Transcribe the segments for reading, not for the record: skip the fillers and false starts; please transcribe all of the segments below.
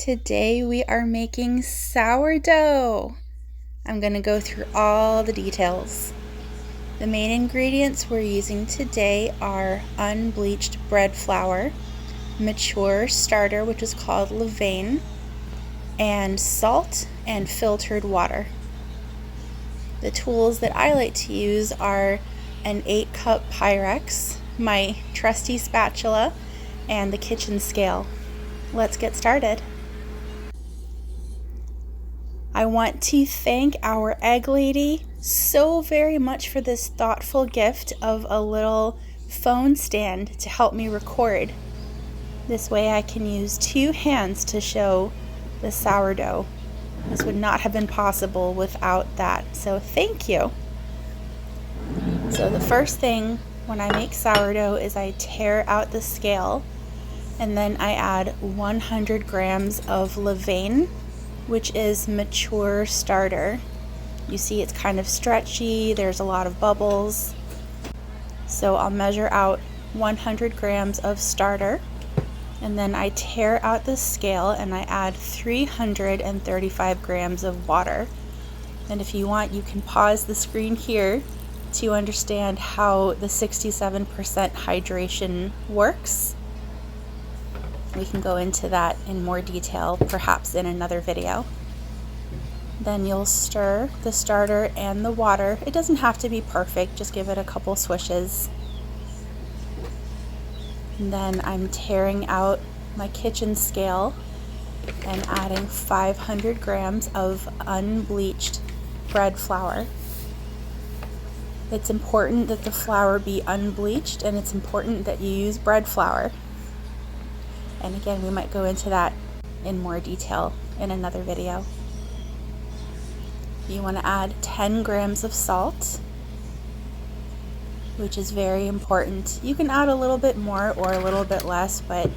Today we are making sourdough. I'm going to go through all the details. The main ingredients we're using today are unbleached bread flour, mature starter, which is called levain, and salt and filtered water. The tools that I like to use are an 8-cup Pyrex, my trusty spatula, and the kitchen scale. Let's get started. I want to thank our egg lady so very much for this thoughtful gift of a little phone stand to help me record. This way I can use 2 hands to show the sourdough. This would not have been possible without that, so thank you. So the first thing when I make sourdough is I tear out the scale, and then I add 100 grams of levain, which is mature starter. You see it's kind of stretchy, there's a lot of bubbles. So I'll measure out 100 grams of starter, and then I tear out the scale and I add 335 grams of water. And if you want, you can pause the screen here to understand how the 67% hydration works. We can go into that in more detail, perhaps in another video. Then you'll stir the starter and the water. It doesn't have to be perfect, just give it a couple swishes. And then I'm tearing out my kitchen scale and adding 500 grams of unbleached bread flour. It's important that the flour be unbleached, and it's important that you use bread flour. And again, we might go into that in more detail in another video. You want to add 10 grams of salt, which is very important. You can add a little bit more or a little bit less, but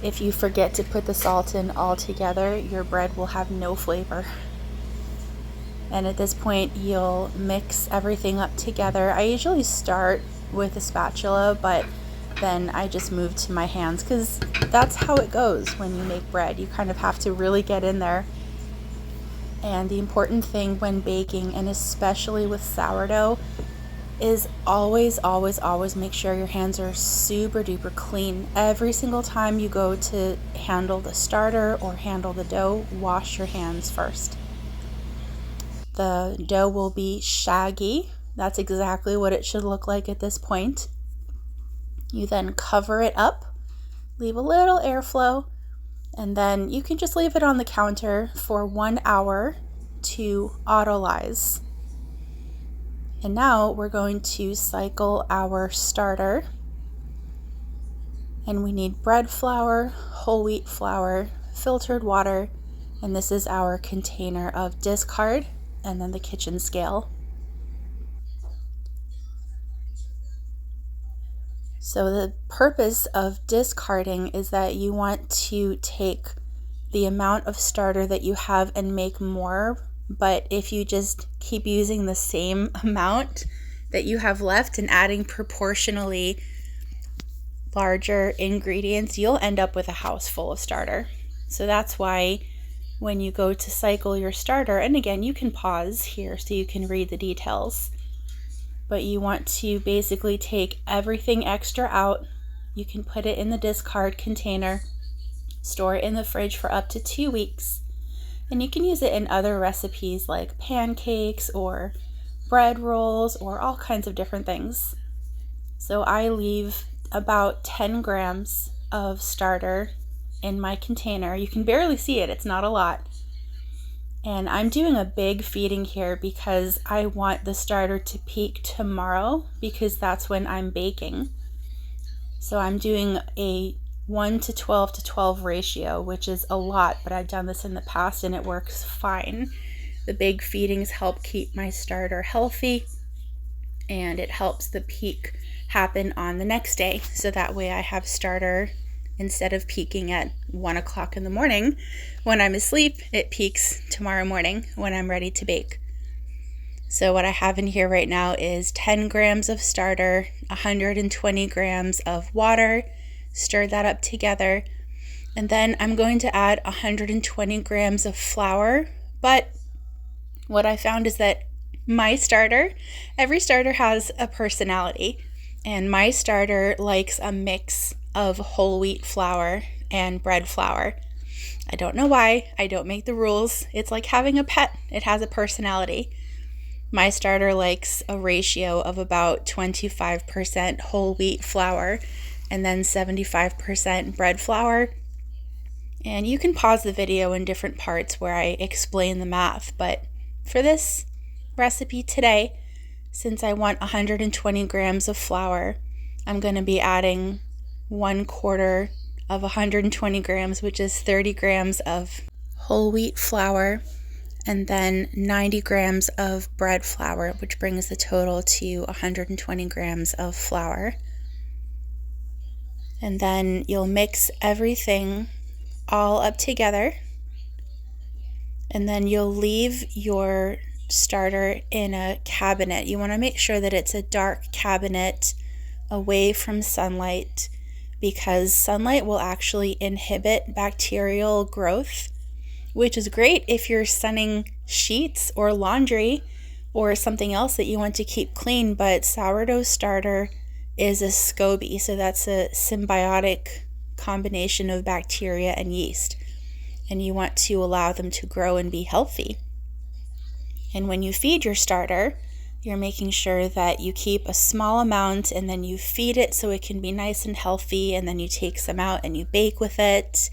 if you forget to put the salt in altogether, your bread will have no flavor. And at this point, you'll mix everything up together. I usually start with a spatula, but then I just move to my hands because that's how it goes when you make bread. You kind of have to really get in there. And the important thing when baking, and especially with sourdough, is always make sure your hands are super duper clean. Every single time you go to handle the starter or handle the dough, wash your hands first. The dough will be shaggy. That's exactly what it should look like at this point. You then cover it up, leave a little airflow, and then you can just leave it on the counter for 1 hour to autolyze. And now we're going to cycle our starter. And we need bread flour, whole wheat flour, filtered water, and this is our container of discard, and then the kitchen scale. So the purpose of discarding is that you want to take the amount of starter that you have and make more, but if you just keep using the same amount that you have left and adding proportionally larger ingredients, you'll end up with a house full of starter. So that's why when you go to cycle your starter, and again, you can pause here so you can read the details, but you want to basically take everything extra out. You can put it in the discard container, store it in the fridge for up to 2 weeks, and you can use it in other recipes like pancakes or bread rolls or all kinds of different things. So I leave about 10 grams of starter in my container. You can barely see it, it's not a lot. And I'm doing a big feeding here because I want the starter to peak tomorrow because that's when I'm baking. So I'm doing a 1 to 12 to 12 ratio, which is a lot, but I've done this in the past and it works fine. The big feedings help keep my starter healthy, and it helps the peak happen on the next day. So that way I have starter instead of peaking at 1 o'clock in the morning when I'm asleep, it peaks tomorrow morning when I'm ready to bake. So what I have in here right now is 10 grams of starter, 120 grams of water, stir that up together, And then I'm going to add 120 grams of flour. But what I found is that my starter, every starter has a personality. And my starter likes a mix of whole wheat flour and bread flour. I don't know why. I don't make the rules. It's like having a pet. It has a personality. My starter likes a ratio of about 25% whole wheat flour and then 75% bread flour. And you can pause the video in different parts where I explain the math, but for this recipe today, since I want 120 grams of flour, I'm going to be adding 1/4 of 120 grams, which is 30 grams of whole wheat flour, and then 90 grams of bread flour, which brings the total to 120 grams of flour. And then you'll mix everything all up together, and then you'll leave your starter in a cabinet. You want to make sure that it's a dark cabinet away from sunlight, because sunlight will actually inhibit bacterial growth, which is great if you're sunning sheets or laundry or something else that you want to keep clean. But sourdough starter is a SCOBY, so that's a symbiotic combination of bacteria and yeast, and you want to allow them to grow and be healthy. And when you feed your starter, you're making sure that you keep a small amount and then you feed it so it can be nice and healthy, and then you take some out and you bake with it,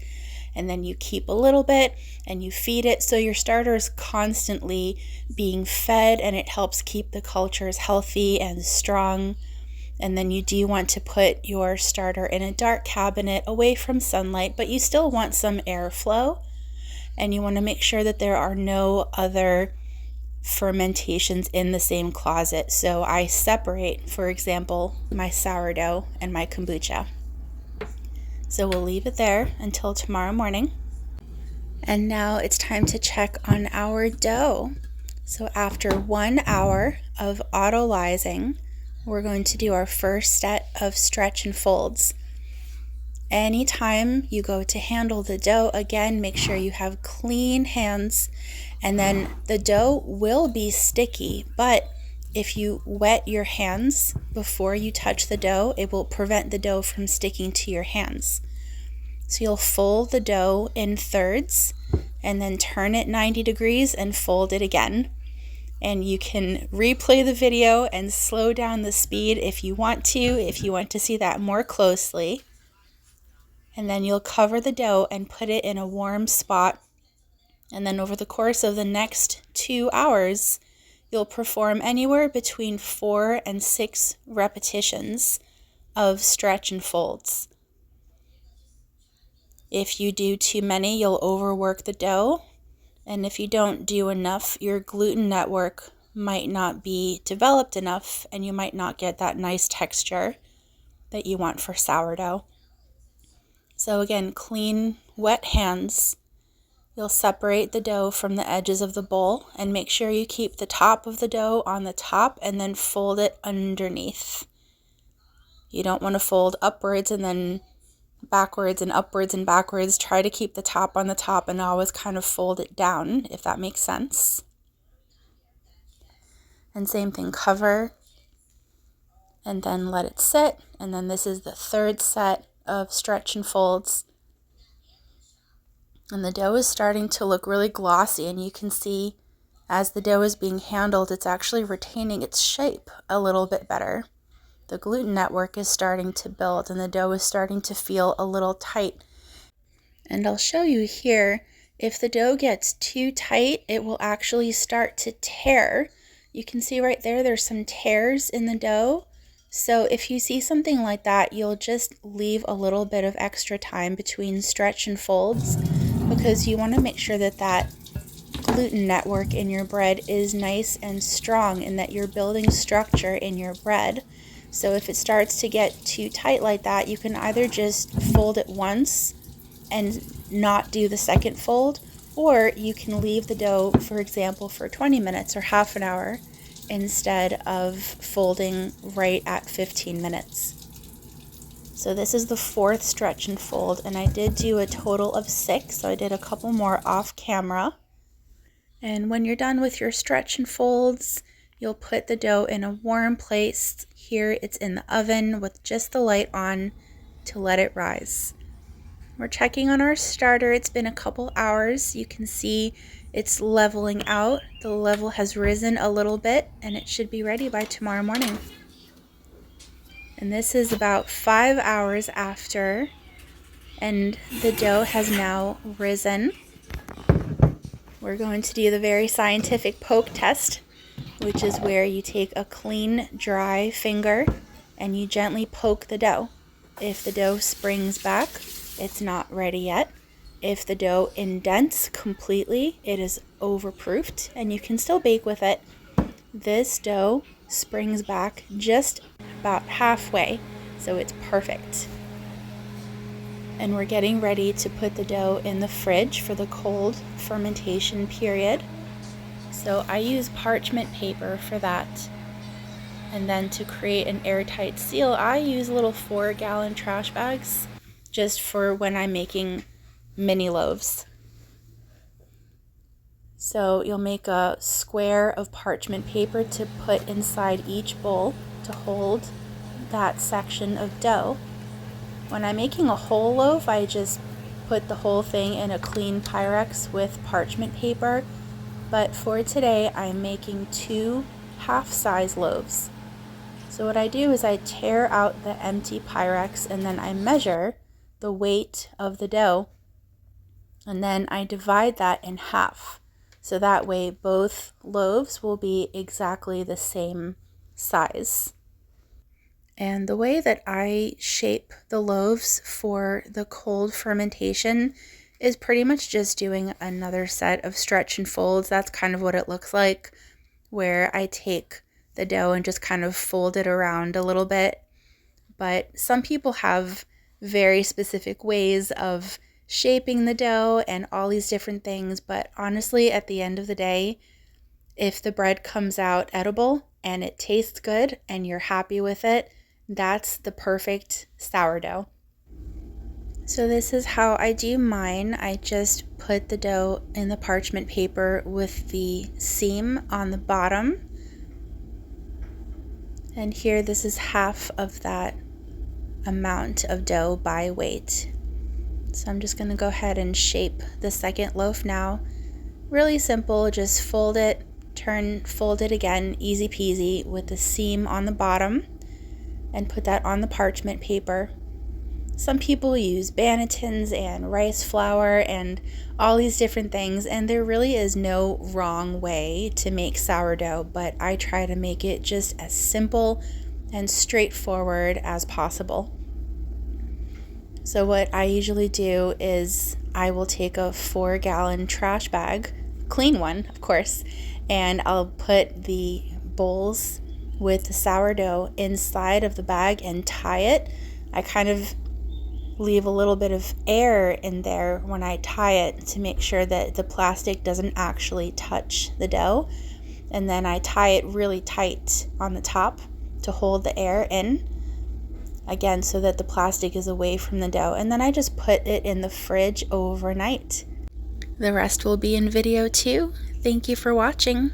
and then you keep a little bit and you feed it, so your starter is constantly being fed and it helps keep the cultures healthy and strong. And then you do want to put your starter in a dark cabinet away from sunlight, but you still want some airflow, and you want to make sure that there are no other fermentations in the same closet. So I separate, for example, my sourdough and my kombucha. So we'll leave it there until tomorrow morning. And now it's time to check on our dough. So after 1 hour of autolyzing, we're going to do our first set of stretch and folds. Anytime you go to handle the dough, again, make sure you have clean hands, and then the dough will be sticky, but if you wet your hands before you touch the dough, it will prevent the dough from sticking to your hands. So you'll fold the dough in thirds and then turn it 90 degrees and fold it again. And you can replay the video and slow down the speed if you want to see that more closely. And then you'll cover the dough and put it in a warm spot. And then over the course of the next 2 hours, you'll perform anywhere between 4 and 6 repetitions of stretch and folds. If you do too many, you'll overwork the dough. And if you don't do enough, your gluten network might not be developed enough, and you might not get that nice texture that you want for sourdough. So again, clean, wet hands. You'll separate the dough from the edges of the bowl and make sure you keep the top of the dough on the top and then fold it underneath. You don't want to fold upwards and then backwards and upwards and backwards. Try to keep the top on the top and always kind of fold it down, if that makes sense. And same thing, cover and then let it sit. And then this is the third set of stretch and folds. And the dough is starting to look really glossy, and you can see as the dough is being handled, it's actually retaining its shape a little bit better. The gluten network is starting to build and the dough is starting to feel a little tight. And I'll show you here, if the dough gets too tight, it will actually start to tear. You can see right there, there's some tears in the dough. So if you see something like that, you'll just leave a little bit of extra time between stretch and folds, because you want to make sure that that gluten network in your bread is nice and strong and that you're building structure in your bread. So if it starts to get too tight like that, you can either just fold it once and not do the second fold, or you can leave the dough, for example, for 20 minutes or half an hour instead of folding right at 15 minutes. So this is the 4th stretch and fold, and I did do a total of 6, so I did a couple more off camera. And when you're done with your stretch and folds, you'll put the dough in a warm place. Here it's in the oven with just the light on to let it rise. We're checking on our starter. It's been a couple hours. You can see it's leveling out. The level has risen a little bit, and it should be ready by tomorrow morning. And this is about 5 hours after, and the dough has now risen. We're going to do the very scientific poke test, which is where you take a clean, dry finger and you gently poke the dough. If the dough springs back, it's not ready yet. If the dough indents completely, it is overproofed and you can still bake with it. This dough springs back just about halfway, so it's perfect. And we're getting ready to put the dough in the fridge for the cold fermentation period. So I use parchment paper for that. And then to create an airtight seal, I use little 4-gallon trash bags just for when I'm making mini loaves. So you'll make a square of parchment paper to put inside each bowl to hold that section of dough. When I'm making a whole loaf, I just put the whole thing in a clean Pyrex with parchment paper. But for today, I'm making 2 half-size loaves. So what I do is I tear out the empty Pyrex and then I measure the weight of the dough. And then I divide that in half. So that way both loaves will be exactly the same size. And the way that I shape the loaves for the cold fermentation is pretty much just doing another set of stretch and folds. That's kind of what it looks like, where I take the dough and just kind of fold it around a little bit. But some people have very specific ways of shaping the dough and all these different things. But honestly, at the end of the day, if the bread comes out edible and it tastes good and you're happy with it, that's the perfect sourdough. So this is how I do mine. I just put the dough in the parchment paper with the seam on the bottom. And here, this is half of that amount of dough by weight. So I'm just going to go ahead and shape the second loaf now. Really simple, just fold it, turn, fold it again, easy peasy, with the seam on the bottom, and put that on the parchment paper. Some people use bannetons and rice flour and all these different things, and there really is no wrong way to make sourdough, but I try to make it just as simple and straightforward as possible. So what I usually do is I will take a 4-gallon trash bag, clean one, of course, and I'll put the bowls with the sourdough inside of the bag and tie it. I kind of leave a little bit of air in there when I tie it to make sure that the plastic doesn't actually touch the dough. And then I tie it really tight on the top to hold the air in, again, so that the plastic is away from the dough. And then I just put it in the fridge overnight. The rest will be in video too. Thank you for watching.